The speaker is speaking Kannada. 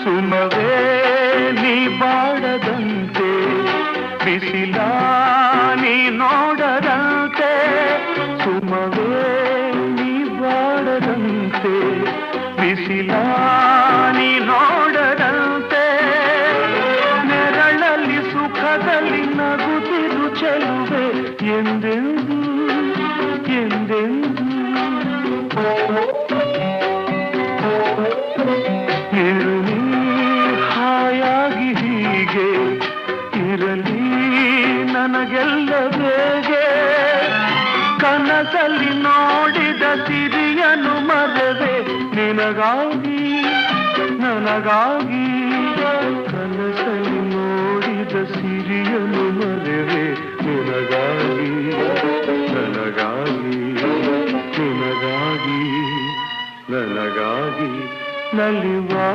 ಸುಮವೇ ನೀ ಬಾಡದಂತೆ ಬಿಸಿಲ ನೀ ನೋಡದಂತೆ ಸುಮವೇ ನೀ ಬಾಡದಂತೆ ಬಿಸಿಲ ನೀ ನೋಡದಂತೆ ನೆರಳಲ್ಲಿ ಸುಖದಲ್ಲಿ ನಗುತ್ತಿರು ಚೆಲುವೆ ಎಂದೆಂದು ಎಂದೆಂದು ಇರಲಿ ಹಾಯಾಗಿ ಹೀಗೆ ಇರಲಿ ನನಗೆಲ್ಲ ಬೇಗೆ ಕನಸಲ್ಲಿ ನೋಡಿದ ಸಿರಿಯನು ಮರೆವೆ ನಿನಗಾಗಿ ನನಗಾಗಿ ಕನಸಲ್ಲಿ ನೋಡಿದ ಸಿರಿಯನು ಮರೆವೆ ನಿನಗಾಗಿ ನನಗಾಗಿ ನಿನಗಾಗಿ ನನಗಾಗಿ ನಲಿವಾ